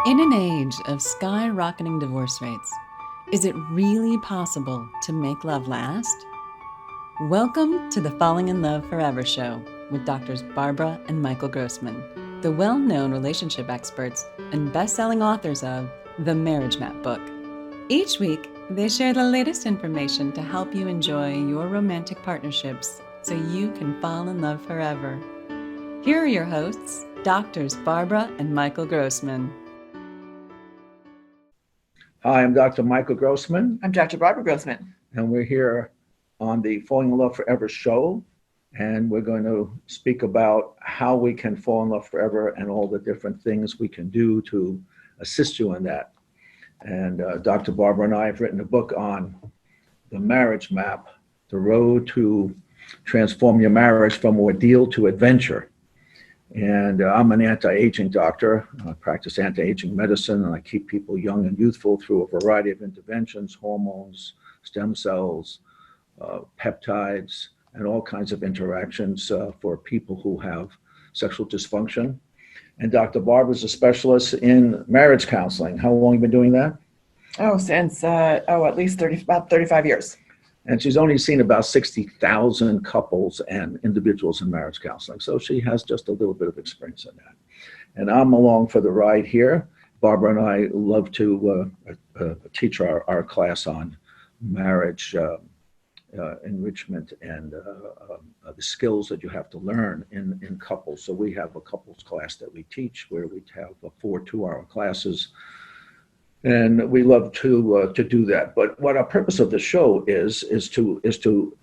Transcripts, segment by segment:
In an age of skyrocketing divorce rates, is it really possible to make love last? Welcome to the Falling in Love Forever show with Doctors Barbara and Michael Grossman, the well-known relationship experts and best-selling authors of the Marriage Map book. Each week, they share the latest information to help you enjoy your romantic partnerships so you can fall in love forever. Here are your hosts, Doctors Barbara and Michael Grossman. Hi, I'm Dr. Michael Grossman. I'm Dr. Barbara Grossman. And we're here on the Falling in Love Forever show. And we're going to speak about how we can fall in love forever and all the different things we can do to assist you in that. And Dr. Barbara and I have written a book on the marriage map, the road to transform your marriage from ordeal to adventure. And I'm an anti-aging doctor. I practice anti-aging medicine, and I keep people young and youthful through a variety of interventions, hormones, stem cells, peptides, and all kinds of interactions for people who have sexual dysfunction. And Dr. Barbara is a specialist in marriage counseling. How long have you been doing that? Since at least about 35 years. And she's only seen about 60,000 couples and individuals in marriage counseling. So she has just a little bit of experience in that. And I'm along for the ride here. Barbara and I love to teach our class on marriage enrichment and the skills that you have to learn in couples. So we have a couples class that we teach where we have 4 2-hour classes. And we love to do that. But what our purpose of the show is to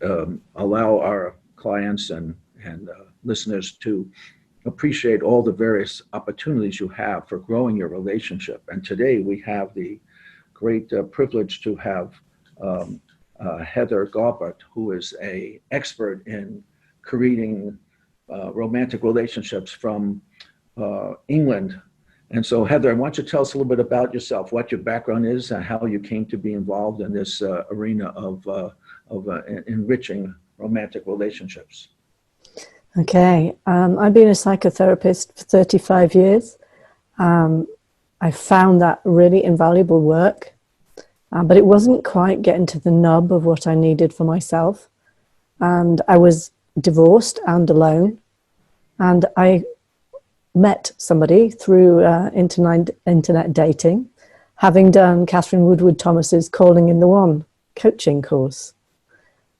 allow our clients and listeners to appreciate all the various opportunities you have for growing your relationship. And today we have the great privilege to have Heather Garbutt, who is an expert in creating romantic relationships from England. And so, Heather, why don't you tell us a little bit about yourself, what your background is, and how you came to be involved in this arena of enriching romantic relationships. Okay, I've been a psychotherapist for 35 years. I found that really invaluable work, but it wasn't quite getting to the nub of what I needed for myself. And I was divorced and alone, and I met somebody through internet dating, having done Catherine Woodward Thomas's Calling in the One coaching course.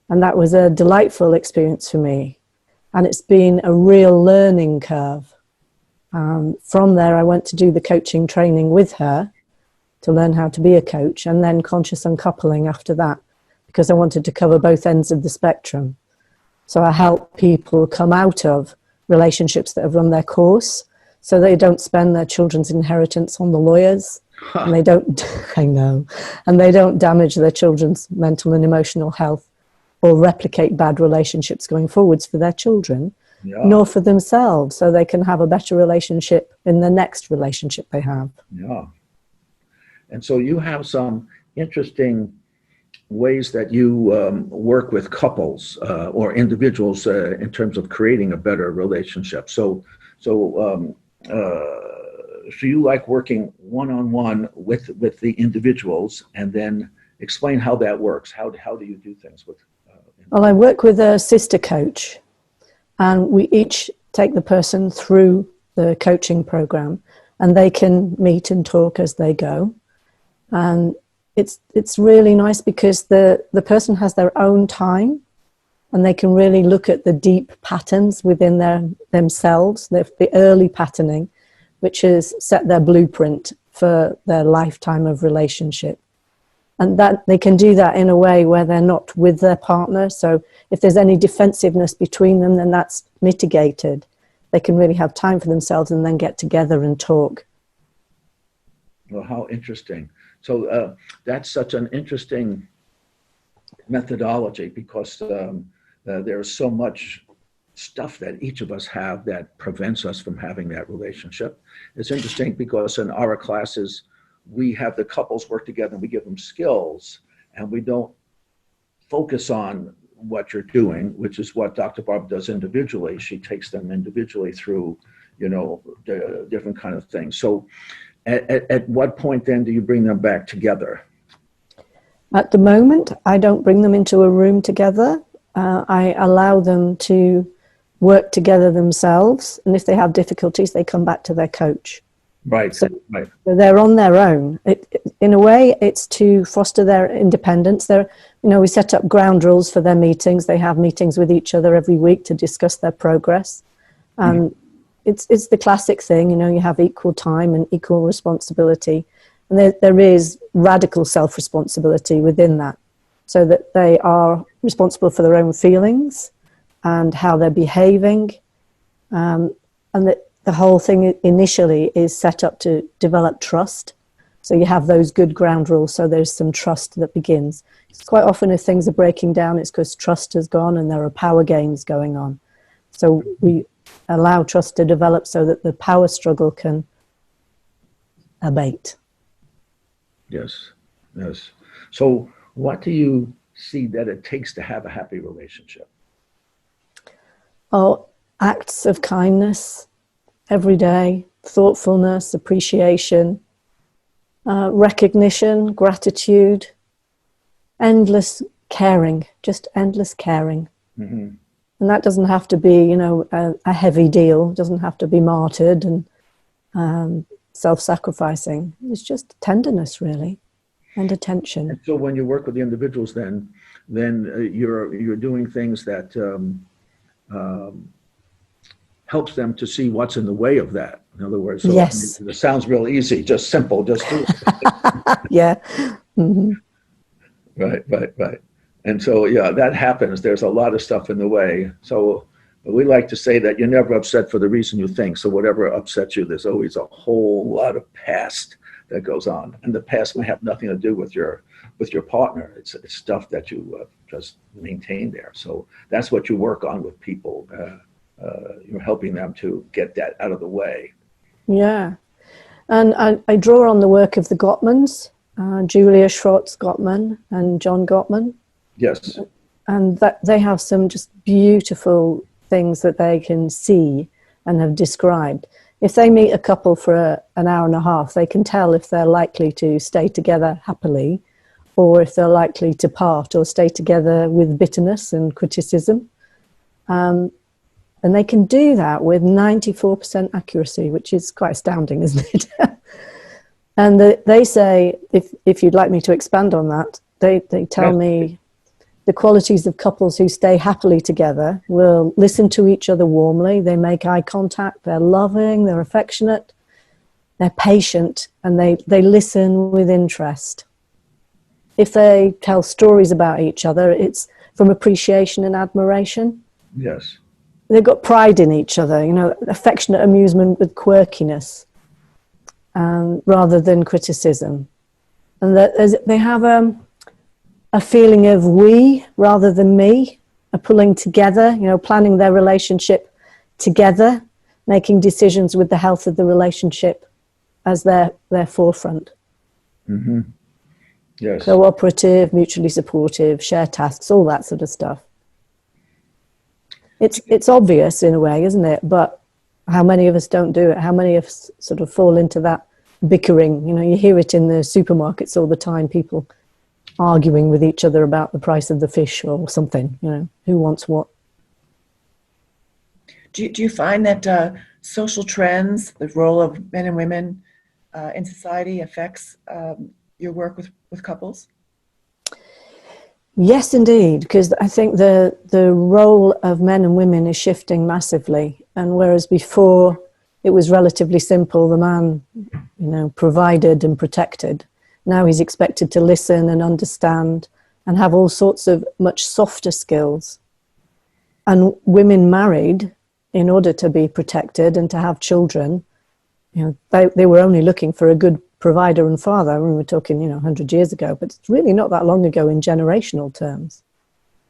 And that was a delightful experience for me. And it's been a real learning curve. From there, I went to do the coaching training with her to learn how to be a coach, and then conscious uncoupling after that, because I wanted to cover both ends of the spectrum. So I help people come out of relationships that have run their course, so they don't spend their children's inheritance on the lawyers, and they don't, I know, and they don't damage their children's mental and emotional health or replicate bad relationships going forwards for their children, nor for themselves, so they can have a better relationship in the next relationship they have. Yeah. And so you have some interesting ways that you work with couples or individuals in terms of creating a better relationship. So you like working one-on-one with the individuals, and then explain how that works. How do you do things with? Well, I work with a sister coach, and we each take the person through the coaching program, and they can meet and talk as they go. And it's really nice because the person has their own time, and they can really look at the deep patterns within themselves, the early patterning, which has set their blueprint for their lifetime of relationship. And that they can do that in a way where they're not with their partner. So if there's any defensiveness between them, then that's mitigated. They can really have time for themselves and then get together and talk. Well, how interesting. So that's such an interesting methodology, because there's so much stuff that each of us have that prevents us from having that relationship. It's interesting because in our classes, we have the couples work together and we give them skills, and we don't focus on what you're doing, which is what Dr. Barb does individually. She takes them individually through, different kind of things. So At what point then do you bring them back together? At the moment, I don't bring them into a room together. I allow them to work together themselves. And if they have difficulties, they come back to their coach. Right, So right. they're on their own. In a way, it's to foster their independence. We set up ground rules for their meetings. They have meetings with each other every week to discuss their progress. It's the classic thing, you have equal time and equal responsibility. And there is radical self-responsibility within that, so that they are responsible for their own feelings and how they're behaving. And that the whole thing initially is set up to develop trust. So you have those good ground rules, so there's some trust that begins. It's quite often if things are breaking down, it's because trust has gone and there are power games going on. So we allow trust to develop so that the power struggle can abate. Yes, yes. So what do you see that it takes to have a happy relationship? Oh, acts of kindness every day, thoughtfulness, appreciation, recognition, gratitude, endless caring, just endless caring. Mm-hmm. And that doesn't have to be, a heavy deal. It doesn't have to be martyred and self-sacrificing. It's just tenderness, really, and attention. And so when you work with the individuals, then you're doing things that helps them to see what's in the way of that. In other words, so yes. It sounds real easy, just simple, just do it. Yeah. Mm-hmm. Right. And so, yeah, that happens. There's a lot of stuff in the way. So we like to say that you're never upset for the reason you think. So whatever upsets you, there's always a whole lot of past that goes on. And the past may have nothing to do with your partner. It's stuff that you just maintain there. So that's what you work on with people. You're helping them to get that out of the way. Yeah. And I draw on the work of the Guttmans, Julia Schwartz-Gottman and John Gottman. Yes. And that they have some just beautiful things that they can see and have described. If they meet a couple for an hour and a half, they can tell if they're likely to stay together happily or if they're likely to part or stay together with bitterness and criticism. And they can do that with 94% accuracy, which is quite astounding, isn't it? And they say, if you'd like me to expand on that, they tell me the qualities of couples who stay happily together will listen to each other warmly, they make eye contact, they're loving, they're affectionate, they're patient, and they listen with interest. If they tell stories about each other, it's from appreciation and admiration. Yes. They've got pride in each other, affectionate amusement with quirkiness, rather than criticism. And that they have a feeling of we rather than me, a pulling together, planning their relationship together, making decisions with the health of the relationship as their forefront. Mm-hmm. Yes. Cooperative, mutually supportive, share tasks, all that sort of stuff. It's obvious in a way, isn't it? But how many of us don't do it? How many of us sort of fall into that bickering? You hear it in the supermarkets all the time, people arguing with each other about the price of the fish or something, who wants what. Do you find that social trends, the role of men and women in society affects your work with couples? Yes, indeed, because I think the role of men and women is shifting massively. And whereas before it was relatively simple, the man, provided and protected. Now he's expected to listen and understand and have all sorts of much softer skills. And women married in order to be protected and to have children, they were only looking for a good provider and father. We were talking, 100 years ago, but it's really not that long ago in generational terms.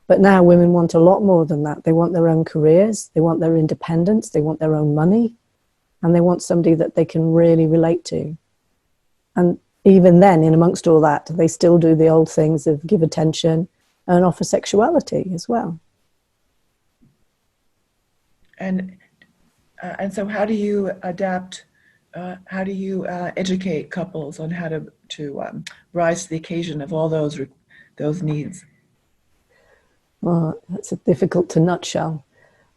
But now women want a lot more than that. They want their own careers, they want their independence, they want their own money, and they want somebody that they can really relate to. And even then, in amongst all that, they still do the old things of give attention and offer sexuality as well. And so how do you adapt how do you educate couples on how to rise to the occasion of all those needs? Well, that's difficult to nutshell.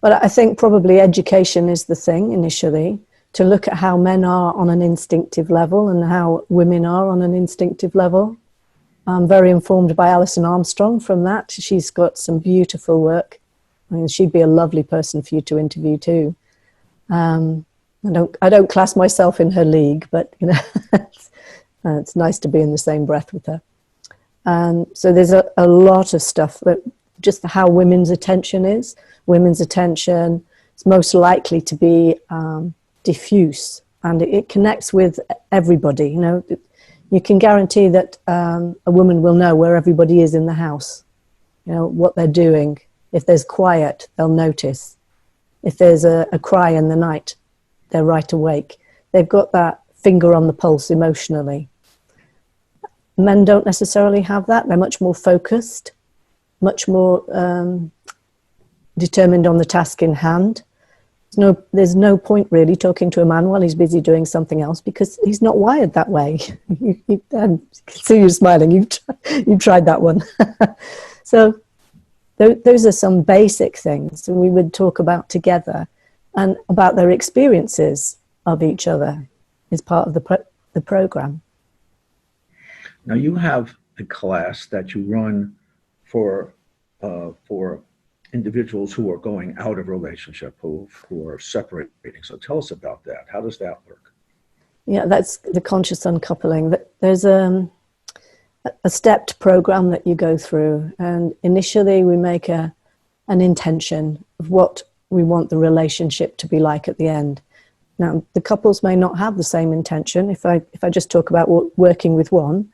But I think probably education is the thing initially, to look at how men are on an instinctive level and how women are on an instinctive level. I'm very informed by Alison Armstrong from that. She's got some beautiful work. I mean, she'd be a lovely person for you to interview too. I don't class myself in her league, but you know, it's nice to be in the same breath with her. So there's a lot of stuff that just how women's attention is. Women's attention is most likely to be diffuse, and it connects with everybody. You know, you can guarantee that a woman will know where everybody is in the house. You know what they're doing. If there's quiet, they'll notice. If there's a cry in the night, they're right awake. They've got that finger on the pulse emotionally. Men don't necessarily have that. They're much more focused, much more determined on the task in hand. There's no point really talking to a man while he's busy doing something else, because he's not wired that way. I can see you smiling. You've tried that one. So those are some basic things that we would talk about together, and about their experiences of each other is part of the program. Now you have a class that you run for individuals who are going out of relationship, who are separating. So tell us about that. How does that work? Yeah, that's the conscious uncoupling. There's a stepped program that you go through, and initially we make an intention of what we want the relationship to be like at the end. Now, the couples may not have the same intention. If I just talk about working with one,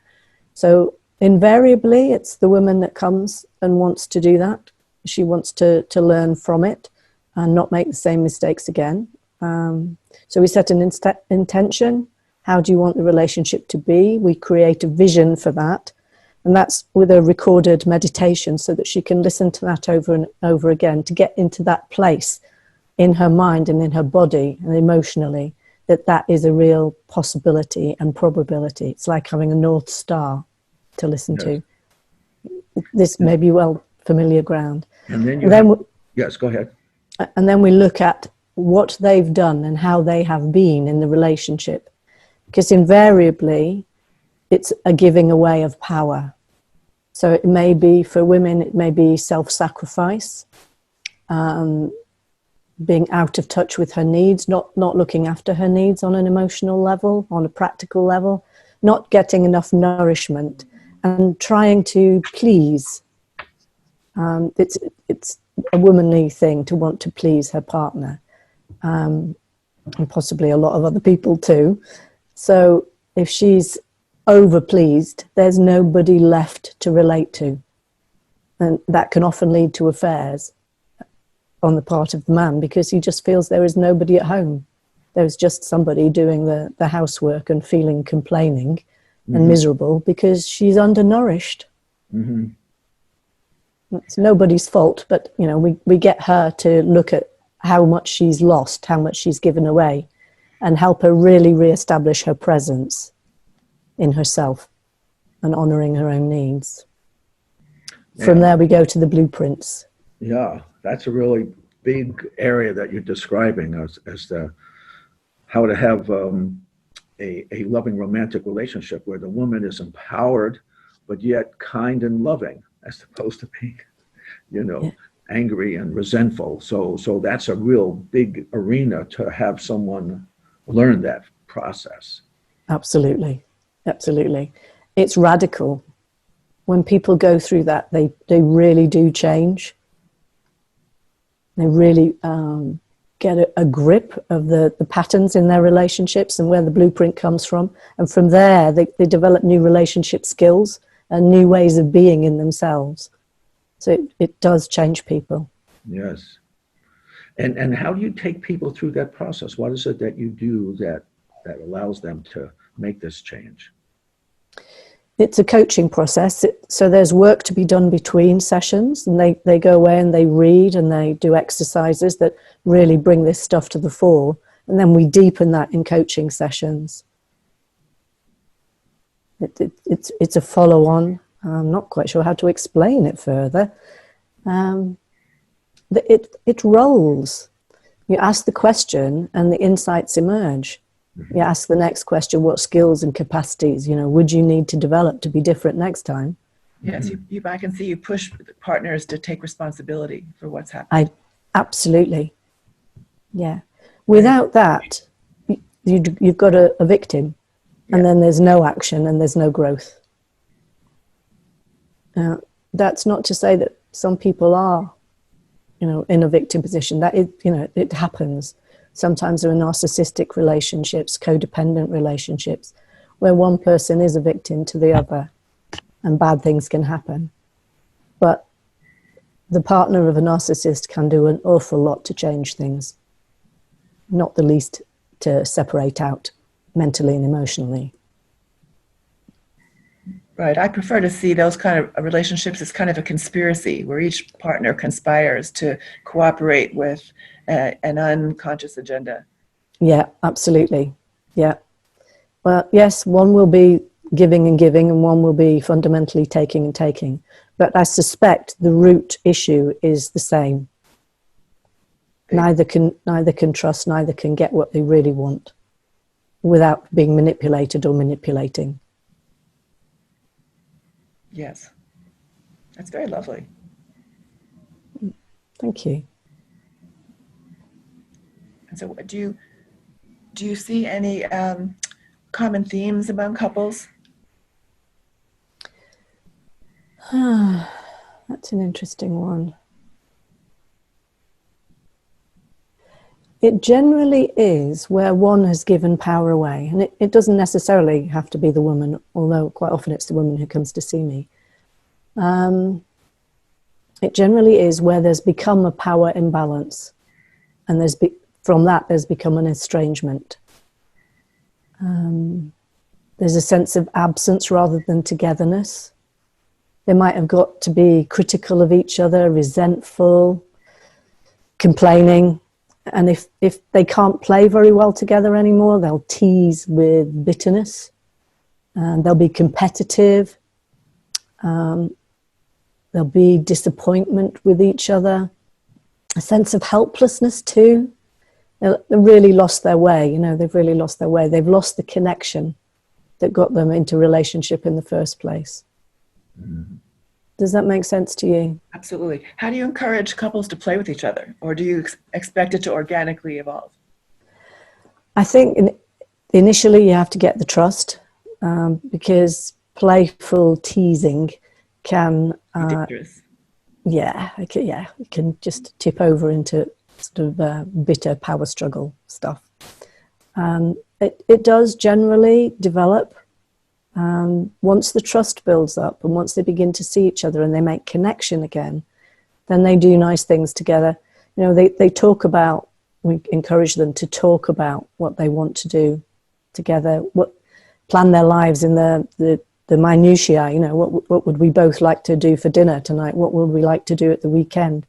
so invariably it's the woman that comes and wants to do that. She wants to learn from it and not make the same mistakes again. So we set an intention. How do you want the relationship to be? We create a vision for that. And that's with a recorded meditation, so that she can listen to that over and over again to get into that place in her mind and in her body and emotionally, that is a real possibility and probability. It's like having a North Star to listen to. This may be familiar ground. And then yes, go ahead. And then we look at what they've done and how they have been in the relationship. Because invariably, it's a giving away of power. So it may be, for women, it may be self-sacrifice, being out of touch with her needs, not looking after her needs on an emotional level, on a practical level, not getting enough nourishment, and trying to please. It's a womanly thing to want to please her partner, and possibly a lot of other people too. So if she's over-pleased, there's nobody left to relate to. And that can often lead to affairs on the part of the man, because he just feels there is nobody at home. There's just somebody doing the housework and complaining and miserable because she's undernourished. Mm-hmm. It's nobody's fault, but you know, we get her to look at how much she's lost, how much she's given away, and help her really reestablish her presence in herself and honoring her own needs. From there we go to the blueprints. Yeah, that's a really big area that you're describing as to how to have a loving romantic relationship where the woman is empowered but yet kind and loving, as opposed to being, angry and resentful. So that's a real big arena to have someone learn that process. Absolutely. It's radical. When people go through that, they really do change. They really get a grip of the patterns in their relationships and where the blueprint comes from. And from there, they develop new relationship skills and new ways of being in themselves. So it does change people. Yes. And how do you take people through that process? What is it that you do that allows them to make this change? It's a coaching process. So there's work to be done between sessions, and they go away and they read and they do exercises that really bring this stuff to the fore And then we deepen that in coaching sessions. It's a follow-on. I'm not quite sure how to explain it further. It rolls. You ask the question and the insights emerge. You ask the next question, what skills and capacities, would you need to develop to be different next time? Yes, I can see you push partners to take responsibility for what's happening. Absolutely. Yeah. Without that, you've got a victim, and then there's no action and there's no growth. That's not to say that some people are, in a victim position. That it happens. Sometimes there are narcissistic relationships, codependent relationships, where one person is a victim to the other, and bad things can happen. But the partner of a narcissist can do an awful lot to change things, not the least to separate out mentally and emotionally. Right. I prefer to see those kind of relationships as kind of a conspiracy where each partner conspires to cooperate with an unconscious agenda. Yeah, absolutely. Yeah. Well, yes, one will be giving and giving, and one will be fundamentally taking and taking. But I suspect the root issue is the same. Neither can trust, neither can get what they really want without being manipulated or manipulating. Yes. That's very lovely. Thank you. And so do you see any common themes among couples? That's an interesting one. It generally is where one has given power away. And it doesn't necessarily have to be the woman, although quite often it's the woman who comes to see me. It generally is where there's become a power imbalance. And from that, there's become an estrangement. There's a sense of absence rather than togetherness. They might have got to be critical of each other, resentful, complaining. And if they can't play very well together anymore, they'll tease with bitterness. And they'll be competitive. There'll be disappointment with each other. A sense of helplessness too. They've really lost their way. They've really lost their way. They've lost the connection that got them into relationship in the first place. Mm-hmm. Does that make sense to you? Absolutely. How do you encourage couples to play with each other? Or do you expect it to organically evolve? I think initially you have to get the trust, because playful teasing can... dangerous. It can just tip over into sort of bitter power struggle stuff. It does generally develop once the trust builds up and once they begin to see each other and they make connection again, then they do nice things together. They talk about, we encourage them to talk about what they want to do together, plan their lives in the minutiae, what would we both like to do for dinner tonight? What would we like to do at the weekend?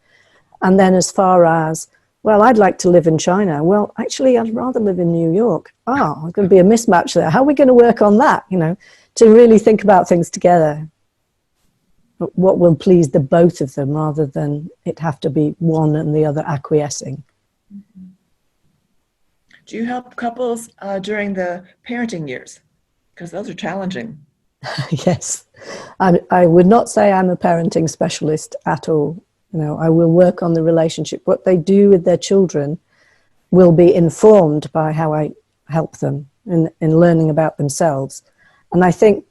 And then as far as, well, I'd like to live in China. Well, actually, I'd rather live in New York. There's going to be a mismatch there. How are we going to work on that? To really think about things together. What will please the both of them rather than it have to be one and the other acquiescing. Mm-hmm. Do you help couples during the parenting years? Because those are challenging. Yes. I would not say I'm a parenting specialist at all. I will work on the relationship. What they do with their children will be informed by how I help them in learning about themselves. And I think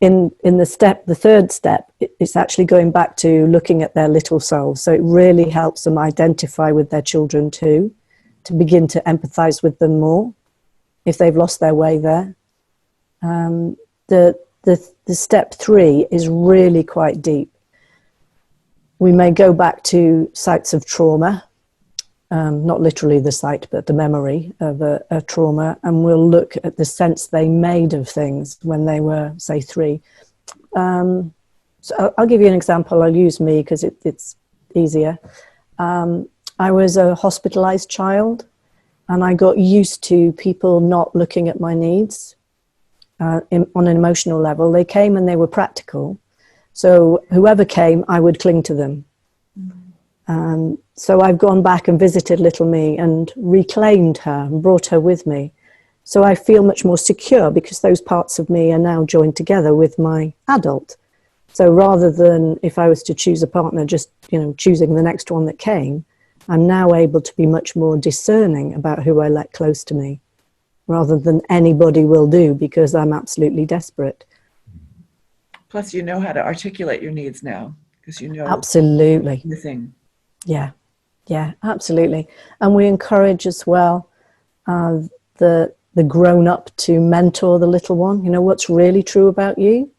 in the third step, it's actually going back to looking at their little selves. So it really helps them identify with their children too, to begin to empathize with them more if they've lost their way there. The step 3 is really quite deep. We may go back to sites of trauma, not literally the site, but the memory of a trauma, and we'll look at the sense they made of things when they were, say, 3. So I'll give you an example. I'll use me because it's easier. I was a hospitalized child. And I got used to people not looking at my needs on an emotional level. They came and they were practical. So whoever came, I would cling to them. So I've gone back and visited little me and reclaimed her and brought her with me. So I feel much more secure because those parts of me are now joined together with my adult. So rather than if I was to choose a partner, just, choosing the next one that came, I'm now able to be much more discerning about who I let close to me, rather than anybody will do because I'm absolutely desperate. Plus, you know how to articulate your needs now because you know Absolutely. the thing. Yeah, absolutely. And we encourage as well the grown-up to mentor the little one. What's really true about you.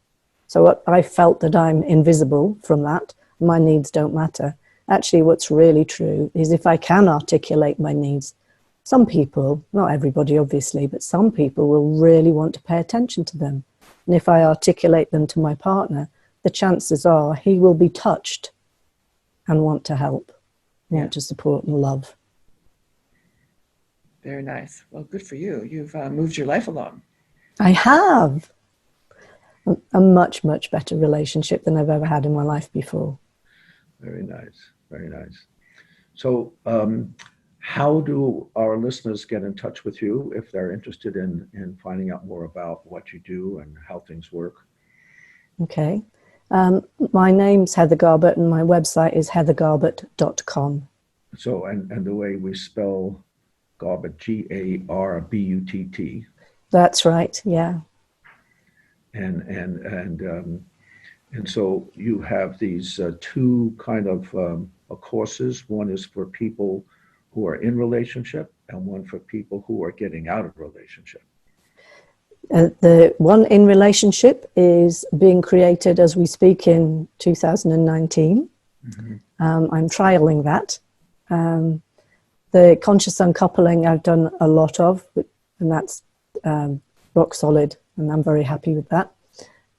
So I felt that I'm invisible from that. My needs don't matter. Actually, what's really true is if I can articulate my needs, some people, not everybody obviously, but some people will really want to pay attention to them. And if I articulate them to my partner, the chances are he will be touched and want to help, want to support and love. Very nice. Well, good for you. You've moved your life along. I have a much, much better relationship than I've ever had in my life before. Very nice. Very nice. So how do our listeners get in touch with you if they're interested in finding out more about what you do and how things work? Okay. My name's Heather Garbutt and my website is heathergarbutt.com. So, and the way we spell Garbutt, Garbutt. That's right, yeah. And so you have these two kind of courses. One is for people who are in relationship and one for people who are getting out of relationship. The one in relationship is being created as we speak in 2019. Mm-hmm. I'm trialing that. The conscious uncoupling I've done a lot of, and that's rock solid, and I'm very happy with that.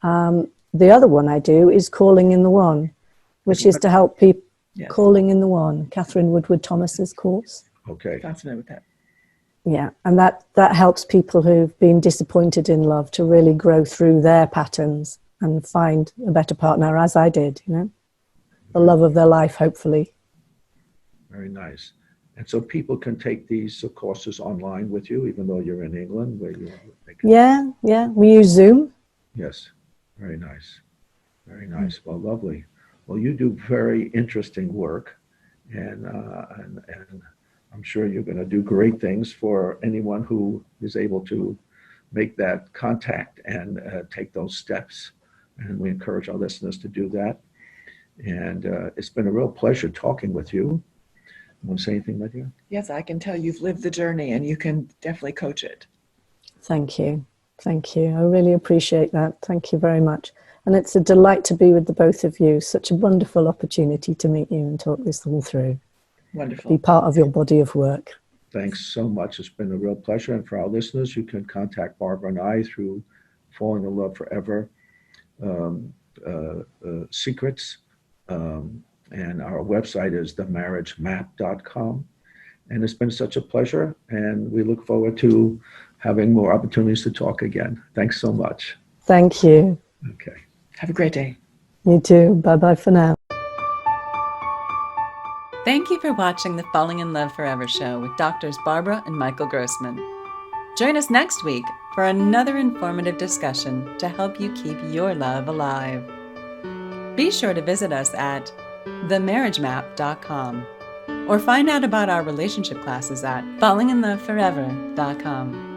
The other one I do is Calling in the One, which is to help people. Yes. Calling in the One, Catherine Woodward Thomas's course. Okay. Fascinated with that. Yeah, and that helps people who've been disappointed in love to really grow through their patterns and find a better partner, as I did, the love of their life, hopefully. Very nice. And so people can take these courses online with you, even though you're in England. Yeah, we use Zoom. Yes, very nice. Very nice. Well, lovely. Well, you do very interesting work, and I'm sure you're going to do great things for anyone who is able to make that contact and take those steps. And we encourage our listeners to do that. And it's been a real pleasure talking with you. You want to say anything, my dear? Yes, I can tell you've lived the journey and you can definitely coach it. Thank you. Thank you. I really appreciate that. Thank you very much. And it's a delight to be with the both of you. Such a wonderful opportunity to meet you and talk this all through. Wonderful. Be part of your body of work. Thanks so much. It's been a real pleasure. And for our listeners, you can contact Barbara and I through Falling in Love Forever Secrets. And our website is themarriagemap.com. And it's been such a pleasure. And we look forward to having more opportunities to talk again. Thanks so much. Thank you. Okay. Have a great day. You too. Bye-bye for now. Thank you for watching the Falling in Love Forever show with Doctors Barbara and Michael Grossman. Join us next week for another informative discussion to help you keep your love alive. Be sure to visit us at themarriagemap.com or find out about our relationship classes at fallinginloveforever.com.